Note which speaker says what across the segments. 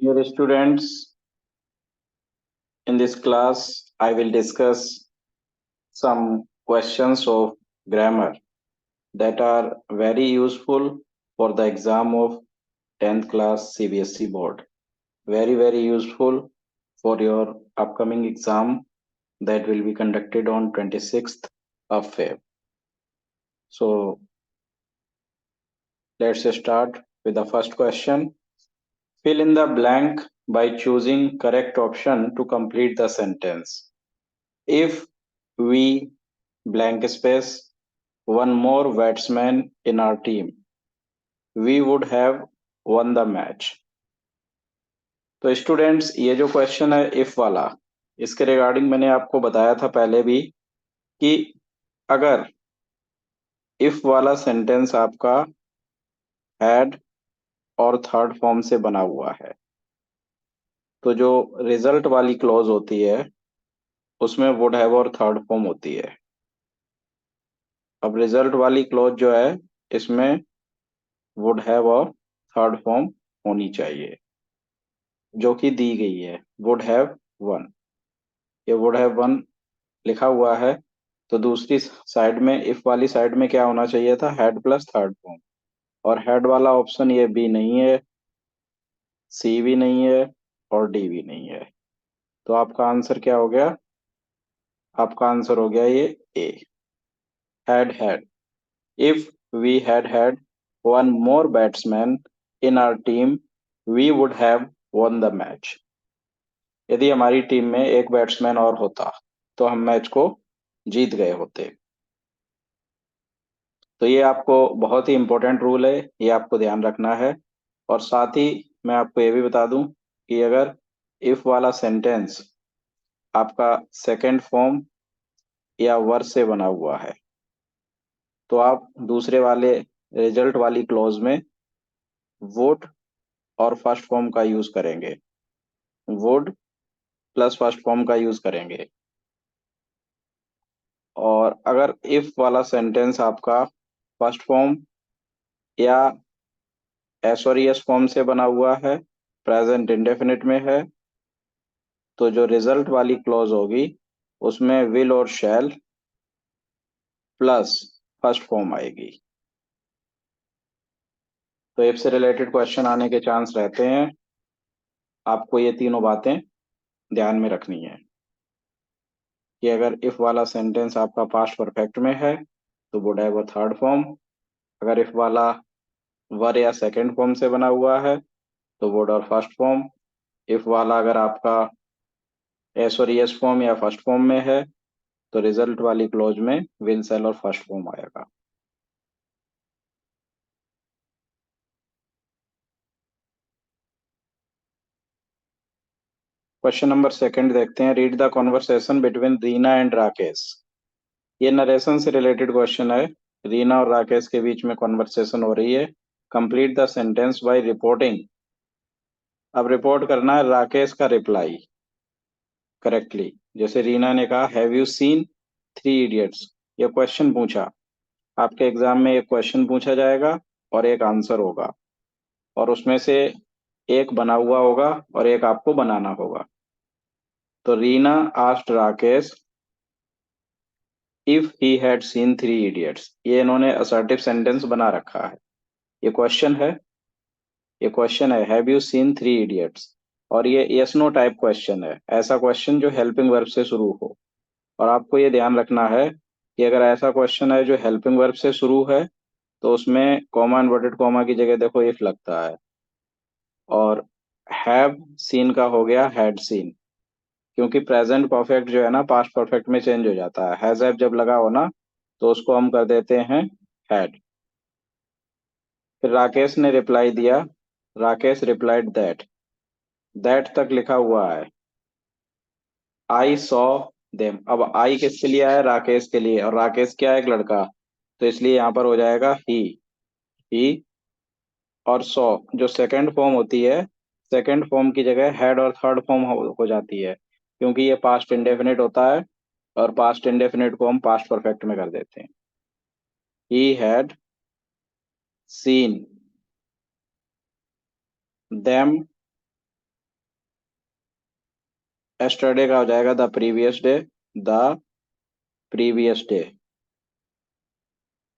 Speaker 1: Dear students, in this class, I will discuss some questions of grammar that are very useful for the exam of 10th class CBSE board. Very useful for your upcoming exam that will be conducted on 26th of Feb. So let's start with the first question. Fill in the blank by choosing correct option to complete the sentence. If we blank space one more batsman in our team, we would have won the match. तो students ये जो question है if वाला, इसके regarding मैंने आपको बताया था पहले भी कि अगर इफ वाला सेंटेंस आपका हैड और थर्ड फॉर्म से बना हुआ है तो जो रिजल्ट वाली क्लॉज होती है उसमें वुड हैव और थर्ड फॉर्म होती है। अब रिजल्ट वाली क्लॉज जो है इसमें वुड हैव और थर्ड फॉर्म होनी चाहिए जो कि दी गई है वुड हैव वन। ये वुड हैव वन लिखा हुआ है तो दूसरी साइड में इफ वाली साइड में क्या होना चाहिए था हैड प्लस थर्ड फॉर्म। और हैड वाला ऑप्शन ये बी नहीं है, सी भी नहीं है और डी भी नहीं है। तो आपका आंसर क्या हो गया? आपका आंसर हो गया ये A, had. If we had one more batsman in our team we would have won the match. यदि हमारी टीम में एक बैट्समैन और होता तो हम मैच को जीत गए होते। तो ये आपको बहुत ही इंपॉर्टेंट रूल है, ये आपको ध्यान रखना है। और साथ ही मैं आपको ये भी बता दूं कि अगर इफ वाला सेंटेंस आपका सेकंड फॉर्म या वर्ड से बना हुआ है तो आप दूसरे वाले रिजल्ट वाली क्लॉज में वुड और फर्स्ट फॉर्म का यूज करेंगे, वुड प्लस फर्स्ट फॉर्म का यूज करेंगे। और अगर इफ वाला सेंटेंस आपका फर्स्ट फॉर्म या एस और एस फॉर्म से बना हुआ है, प्रेजेंट इंडेफिनिट में है, तो जो रिजल्ट वाली क्लॉज होगी उसमें विल और शैल प्लस फर्स्ट फॉर्म आएगी। तो इफ से रिलेटेड क्वेश्चन आने के चांस रहते हैं। आपको ये तीनों बातें ध्यान में रखनी है कि अगर इफ वाला सेंटेंस आपका पास्ट परफेक्ट में है तो would have a third form. अगर इफ वाला वर या सेकंड फॉर्म से बना हुआ है तो वुड और फर्स्ट फॉर्म। इफ वाला अगर आपका एस और एस फॉर्म या फर्स्ट फॉर्म में है तो रिजल्ट वाली क्लॉज में विल सेल और फर्स्ट फॉर्म आएगा। क्वेश्चन नंबर सेकंड देखते हैं। Read the conversation between Reena and Rakesh. ये नरेशन से रिलेटेड क्वेश्चन है। रीना और राकेश के बीच में कॉन्वर्सेशन हो रही है। Complete the sentence by reporting. अब रिपोर्ट करना है राकेश का रिप्लाई करेक्टली। जैसे रीना ने कहा have you seen three idiots, ये क्वेश्चन पूछा। आपके एग्जाम में एक क्वेश्चन पूछा जाएगा और एक आंसर होगा और उसमें से एक बना हुआ होगा और एक आपको बनाना होगा। तो Reena asked Rakesh if he had seen three idiots, ये इन्होंने असर्टिव सेंटेंस बना रखा है। ये क्वेश्चन है, ये क्वेश्चन है have you seen three idiots और ये यस नो टाइप क्वेश्चन है। ऐसा क्वेश्चन जो हेल्पिंग वर्ब से शुरू हो। और आपको ये ध्यान रखना है कि अगर ऐसा क्वेश्चन है जो हेल्पिंग वर्ब से शुरू है तो उसमें कॉमा इन्वर्टेड कॉमा की जगह देखो इफ लगता है। और हैव सीन का हो गया हैड सीन, क्योंकि प्रेजेंट परफेक्ट जो है ना पास्ट परफेक्ट में चेंज हो जाता है। हैज हैव जब लगा हो ना तो उसको हम कर देते हैं हैड। फिर राकेश ने रिप्लाई दिया, राकेश रिप्लाइड दैट तक लिखा हुआ है। आई सॉ देम, अब आई किसके लिए आया? राकेश के लिए, और राकेश क्या है? एक लड़का, तो इसलिए यहाँ पर हो जाएगा ही। और सॉ जो सेकंड फॉर्म होती है, सेकंड फॉर्म की जगह हेड और थर्ड फॉर्म हो जाती है, क्योंकि ये पास्ट इंडेफिनिट होता है और पास्ट इंडेफिनिट को हम पास्ट परफेक्ट में कर देते हैं। He had seen them yesterday का हो जाएगा the previous day, the previous day,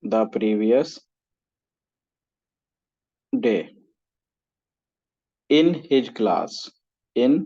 Speaker 1: the previous day, in his class, in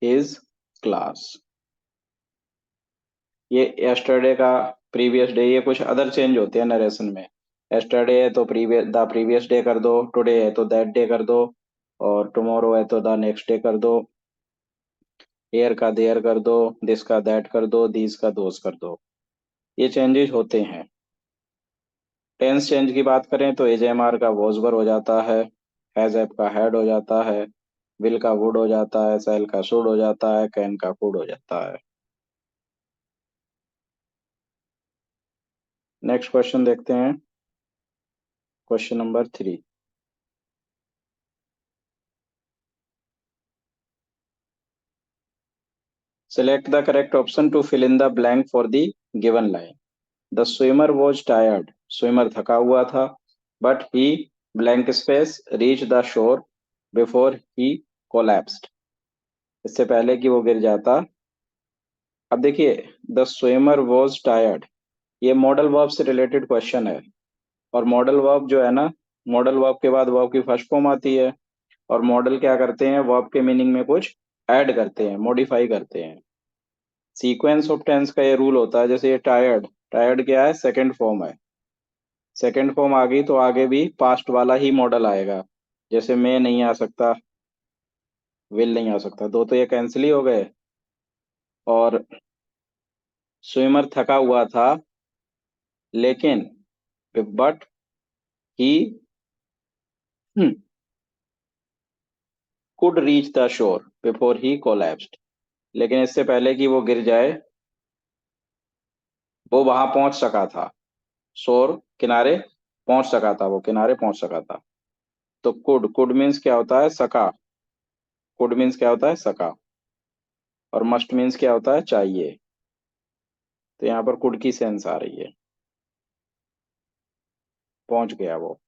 Speaker 1: his class. ये एस्टरडे का प्रीवियस डे, ये कुछ अदर चेंज होते हैं नरेशन में। एस्टरडे है तो प्रीवियस द प्रीवियस डे कर दो, टुडे है तो दैट डे कर दो, और टुमारो है तो द नेक्स्ट डे कर दो, एयर का देयर कर दो, दिस का दैट कर दो, दीज का दोस कर दो। ये चेंजेस होते हैं। टेंस चेंज की बात करें तो एजेएमआर का वॉजवर हो जाता है, हैज ऐप का हैड हो जाता है, विल का वुड हो जाता है, सेल का शुड हो जाता है, कैन का कुड हो जाता है। नेक्स्ट क्वेश्चन देखते हैं, question number 3। Select the correct option to fill in the blank for the given line. The swimmer was tired. Swimmer थका हुआ था. But he blank space reached the shore before he collapsed. इससे पहले कि वो गिर जाता। अब देखिए, द स्विमर वॉज टायर्ड, ये मॉडल वर्ब से रिलेटेड क्वेश्चन है। और मॉडल वर्ब जो है ना, मॉडल वर्ब के बाद वर्ब की फर्स्ट फॉर्म आती है। और मॉडल क्या करते हैं, वर्ब के मीनिंग में कुछ ऐड करते हैं, मॉडिफाई करते हैं। सीक्वेंस ऑफ टेंस का ये रूल होता है। जैसे ये टायर्ड, टायर्ड क्या है, सेकंड फॉर्म है। सेकंड फॉर्म आ गई तो आगे भी पास्ट वाला ही मॉडल आएगा। जैसे मैं नहीं आ सकता, विल नहीं आ सकता, दो तो ये कैंसिल ही हो गए। और स्विमर थका हुआ था, लेकिन but he could reach the shore before he collapsed. लेकिन इससे पहले कि वो गिर जाए, वो वहां पहुंच सका था। शोर, किनारे पहुंच सका था, वो किनारे पहुंच सका था। तो कुड, कुड मीन्स क्या होता है, सका। कुड मीन्स क्या होता है, सका। और मस्ट मीन्स क्या होता है, चाहिए। तो यहाँ पर कुड की सेंस आ रही है, पहुंच गया वो।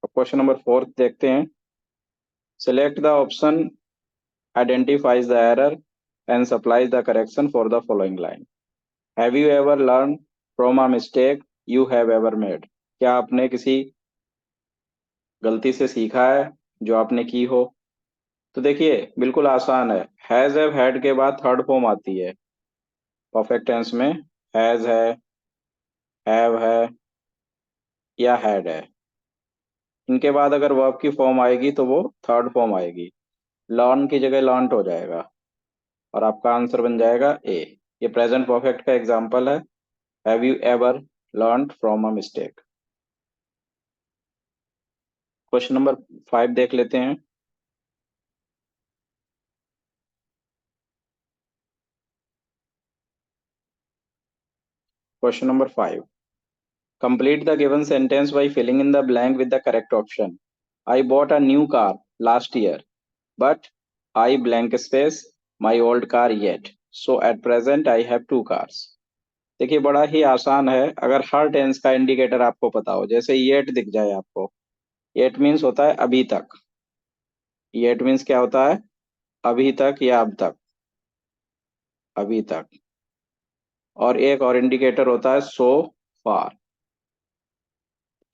Speaker 1: अब क्वेश्चन नंबर 4 देखते हैं। Select the option identifies the error and supplies the correction for the following line. Have you ever learn from a mistake you have ever made. क्या आपने किसी गलती से सीखा है जो आपने की हो। तो देखिए, बिल्कुल आसान है। हैज हैव हैड के बाद थर्ड फॉर्म आती है परफेक्ट टेंस में। हैज है, हैव है, या हैड है। इनके बाद अगर वर्ब की फॉर्म आएगी तो वो थर्ड फॉर्म आएगी। लर्न की जगह लर्नट हो जाएगा, और आपका आंसर बन जाएगा ए। ये प्रेजेंट परफेक्ट का एग्जांपल है। Have you ever learned from a mistake. Question number 5 देख लेते हैं। Question number 5। Complete the given sentence by filling in the blank with the correct option. I bought a new car last year, but I blank space my old car yet. So at present I have two cars. देखिए, बड़ा ही आसान है अगर हर tense का indicator आपको पता हो। जैसे येट दिख जाए आपको, येट मीन्स होता है अभी तक। येट मीन्स क्या होता है, अभी तक या अब तक, अभी तक। और एक और इंडिकेटर होता है सो फार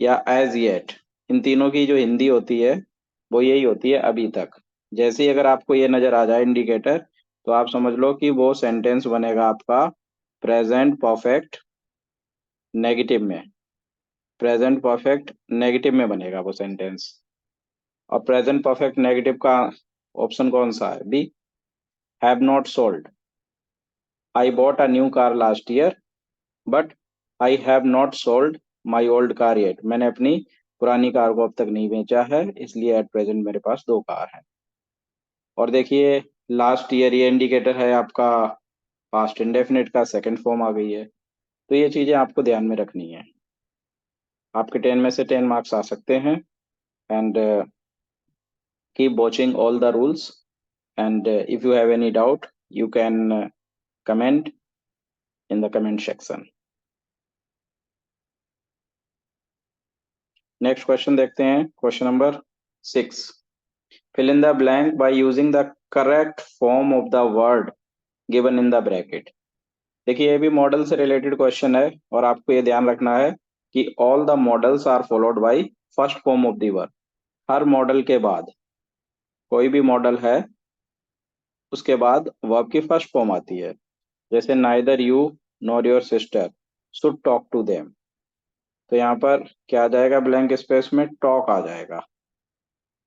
Speaker 1: या एज येट। इन तीनों की जो हिंदी होती है वो यही होती है, अभी तक। जैसे ही अगर आपको ये नजर आ जाए इंडिकेटर, तो आप समझ लो कि वो सेंटेंस बनेगा आपका प्रेजेंट परफेक्ट नेगेटिव में। प्रेजेंट परफेक्ट नेगेटिव में बनेगा वो सेंटेंस। और प्रेजेंट परफेक्ट नेगेटिव का ऑप्शन कौन सा है, B. Have not sold. I bought a new car last year, but I have not sold my old car yet. मैंने अपनी पुरानी कार को अब तक नहीं बेचा है, इसलिए एट प्रेजेंट मेरे पास दो कार हैं। और देखिए, लास्ट ईयर ये इंडिकेटर है आपका पास्ट इंडेफिनिट का, सेकंड फॉर्म आ गई है। तो ये चीजें आपको ध्यान में रखनी है। आपके 10 में से 10 मार्क्स आ सकते हैं। And keep watching all the rules, and if you have any doubt you can comment in the comment section. Next question देखते हैं, question number 6। fill in the blank by using the correct form of the word given in the bracket। देखिए ये भी model से related question है और आपको ये ध्यान रखना है कि all the models are followed by first form of the verb. हर मॉडल के बाद, कोई भी मॉडल है उसके बाद वर्ब की फर्स्ट फॉर्म आती है। जैसे neither you nor your sister should talk to them, तो यहाँ पर क्या आ जाएगा, ब्लैंक स्पेस में टॉक आ जाएगा,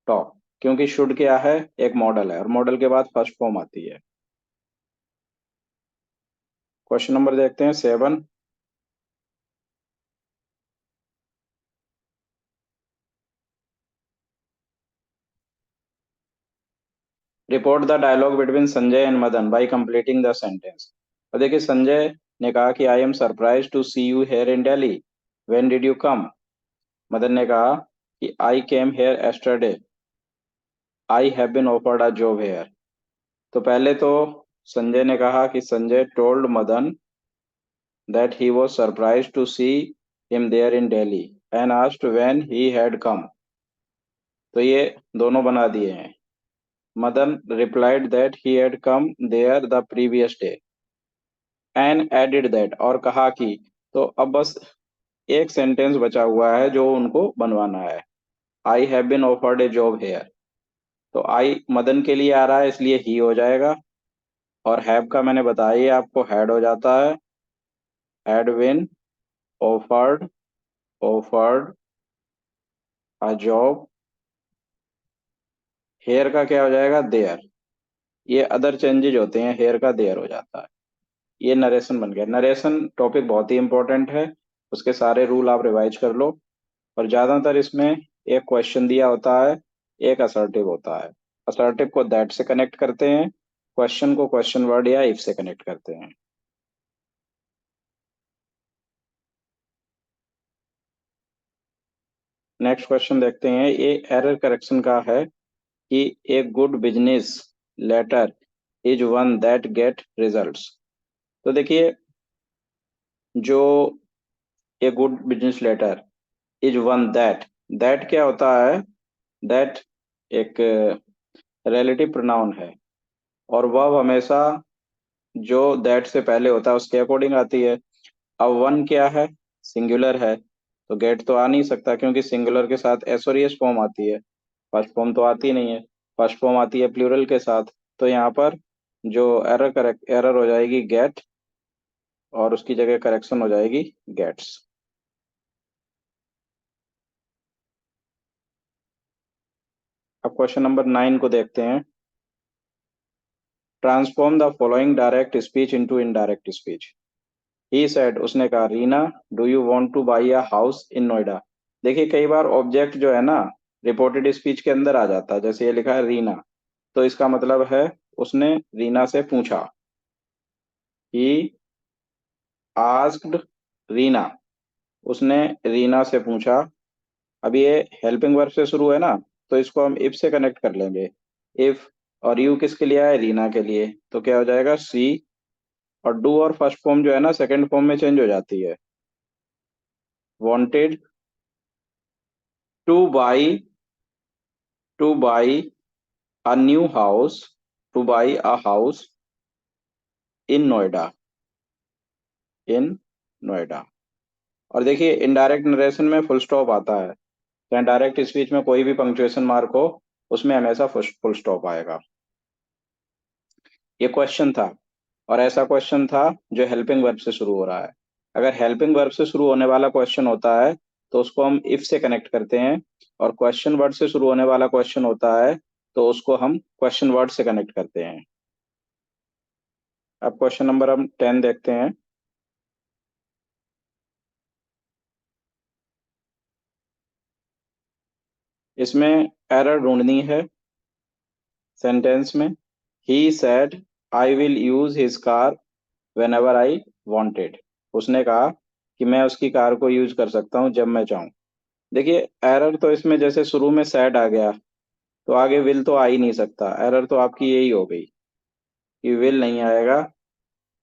Speaker 1: टॉक। क्योंकि शुड क्या है, एक मॉडल है और मॉडल के बाद फर्स्ट फॉर्म आती है। क्वेश्चन नंबर देखते हैं 7। Report the dialogue between Sanjay and Madan by completing the sentence. और देखिए संजय ने कहा कि I am surprise to see you here in Delhi, when did you come. Madan ने कहा कि I came here yesterday, I have been offered a job here. तो पहले तो संजय ने कहा कि Sanjay told Madan that he was surprised to see him there in Delhi and asked when he had come। तो ये दोनों बना दिए हैं। Madan replied that he had come there the previous day and added that, और कहा कि, तो अब बस एक सेंटेंस बचा हुआ है जो उनको बनवाना है। I have been offered a job here, तो I मदन के लिए आ रहा है इसलिए ही हो जाएगा, और हैव का मैंने बताया ही आपको हैड हो जाता है। had been offered offered a job, here का क्या हो जाएगा, देयर। ये अदर चेंजेज होते हैं, हेयर का देयर हो जाता है। ये नरेशन बन गया। नरेशन टॉपिक बहुत ही इंपॉर्टेंट है, उसके सारे रूल आप रिवाइज कर लो। और ज्यादातर इसमें एक क्वेश्चन दिया होता है, एक असर्टिव होता है। असर्टिव को दैट से कनेक्ट करते हैं, क्वेश्चन को क्वेश्चन वर्ड या इफ से कनेक्ट करते हैं। नेक्स्ट क्वेश्चन देखते हैं। ये एरर करेक्शन का है कि a good business letter is one that get results. तो देखिए जो a good business letter is one that, that क्या होता है, दैट एक रिलेटिव प्रोनाउन है और वर्ब हमेशा जो दैट से पहले होता है उसके अकॉर्डिंग आती है। अब वन क्या है, सिंगुलर है, तो गेट तो आ नहीं सकता क्योंकि सिंगुलर के साथ एस और एस फॉर्म आती है, फर्स्ट फॉर्म तो आती नहीं है। फर्स्ट फॉर्म आती है प्लूरल के साथ, तो यहाँ पर जो एरर करेक्ट एरर हो जाएगी गेट, और उसकी जगह करेक्शन हो जाएगी गेट्स। अब क्वेश्चन नंबर 9 को देखते हैं। Transform the following direct speech into indirect speech. He said, उसने कहा, Reena do you want to buy a house in Noida. देखिए कई बार ऑब्जेक्ट जो है ना रिपोर्टेड स्पीच के अंदर आ जाता है, जैसे ये लिखा है रीना, तो इसका मतलब है उसने रीना से पूछा। ही आस्क्ड रीना, उसने रीना से पूछा। अब ये हेल्पिंग वर्ब से शुरू है ना, तो इसको हम इफ से कनेक्ट कर लेंगे। इफ, और यू किसके लिए आया, रीना के लिए, तो क्या हो जाएगा सी। और डू और फर्स्ट फॉर्म जो है ना सेकंड फॉर्म में चेंज हो जाती है। Wanted to buy, to buy a new house, to buy a house in Noida, in Noida. और देखिए इनडायरेक्ट नरेशन में फुल स्टॉप आता है, चाहे डायरेक्ट स्पीच में कोई भी पंक्चुएशन मार्क हो उसमें हमेशा फुल स्टॉप आएगा। ये क्वेश्चन था, और ऐसा क्वेश्चन था जो हेल्पिंग वर्ब से शुरू हो रहा है। अगर हेल्पिंग वर्ब से शुरू होने वाला क्वेश्चन होता है तो उसको हम इफ से कनेक्ट करते हैं, और क्वेश्चन वर्ड से शुरू होने वाला क्वेश्चन होता है तो उसको हम क्वेश्चन वर्ड से कनेक्ट करते हैं। अब क्वेश्चन नंबर हम 10 देखते हैं। इसमें एरर ढूंढनी है सेंटेंस में। He said I will use his car when ever I wanted. उसने कहा कि मैं उसकी कार को यूज कर सकता हूँ जब मैं चाहूँ। देखिए एरर तो इसमें जैसे शुरू में सैड आ गया तो आगे विल तो आ ही नहीं सकता, एरर तो आपकी यही हो गई कि विल नहीं आएगा।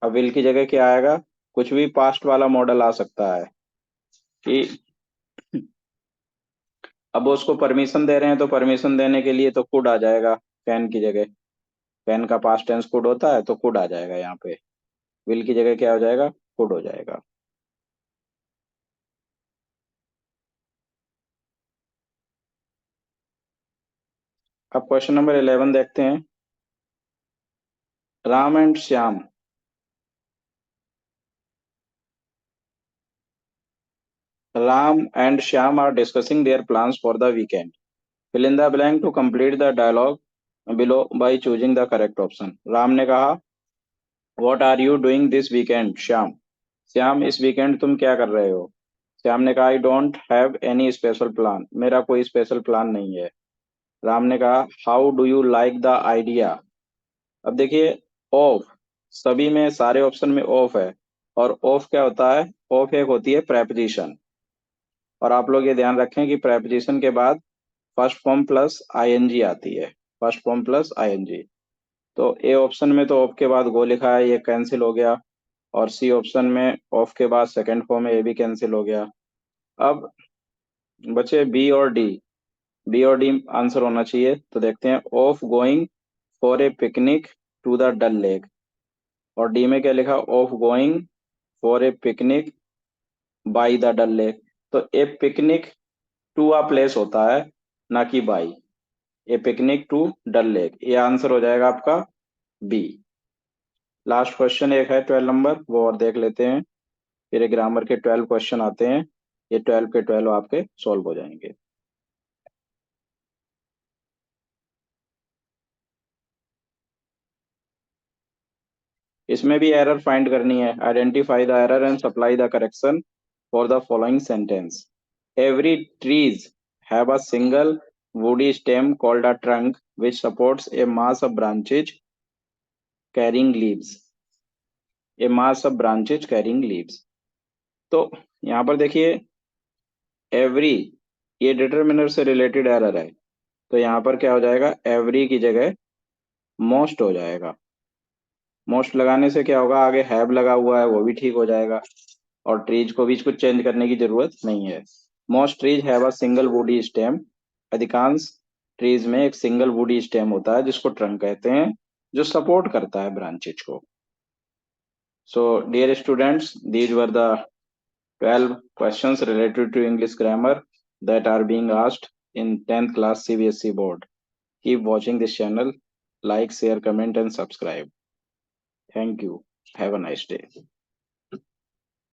Speaker 1: अब विल की जगह क्या आएगा, कुछ भी पास्ट वाला मॉडल आ सकता है कि अब उसको परमिशन दे रहे हैं तो परमिशन देने के लिए तो कुड आ जाएगा कैन की जगह। कैन का पास्ट टेंस कुड होता है तो कुड आ जाएगा यहाँ पे। विल की जगह क्या हो जाएगा, कुड हो जाएगा। अब क्वेश्चन नंबर 11 देखते हैं। Ram and Shyam, Ram and Shyam are discussing their plans for the weekend. Fill in the blank to complete the dialogue below by choosing the correct option. Ram ने कहा, what are you doing this weekend Shyam. Shyam, इस weekend तुम क्या कर रहे हो। श्याम ने कहा, I don't have any special plan, मेरा कोई स्पेशल प्लान नहीं है। राम ने कहा, how do you like the idea. अब देखिए, ऑफ, सभी में सारे ऑप्शन में ऑफ है। और ऑफ क्या होता है, ऑफ एक होती है प्रेपोजिशन। और आप लोग ये ध्यान रखें कि प्रेपोजिशन के बाद फर्स्ट फॉर्म प्लस आईएनजी आती है। First form plus ING. तो ए ऑप्शन में तो ऑफ के बाद गो लिखा है, ये कैंसिल हो गया। और सी ऑप्शन में ऑफ के बाद सेकंड फॉर्म है, ये भी कैंसिल हो गया। अब बचे बी और डी। बी और डी आंसर होना चाहिए, तो देखते हैं। Of going for a picnic to the Dal lake. और डी में क्या लिखा, of going for a picnic by the Dal lake. तो a picnic to a place होता है, ना कि by. A picnic to Dal lake, ये आंसर हो जाएगा आपका बी। लास्ट क्वेश्चन एक है 12 नंबर, वो और देख लेते हैं। फिर ग्रामर के 12 क्वेश्चन आते हैं। ये 12 के 12 आपके सॉल्व हो जाएंगे। इसमें भी एरर फाइंड करनी है। Identify the error and supply the correction for the following sentence. Every trees have a single woody stem called a trunk which supports a mass of branches carrying leaves। a mass of branches carrying leaves। तो यहाँ पर देखिए, every, ये determiner से related error है। तो यहाँ पर क्या हो जाएगा, एवरी की जगह मोस्ट हो जाएगा। मोस्ट लगाने से क्या होगा, आगे हैव लगा हुआ है वो भी ठीक हो जाएगा। और ट्रीज को भी कुछ चेंज करने की जरूरत नहीं है। Most trees have a single woody stem. अधिकांश ट्रीज में एक सिंगल वुडी स्टेम होता है जिसको ट्रंक कहते हैं, जो सपोर्ट करता है ब्रांचेज को। So dear students, these were the 12 questions related to English grammar that are being asked in 10th class CBSE board. Keep watching this channel. Like, share, comment and subscribe. Thank you. Have a nice day.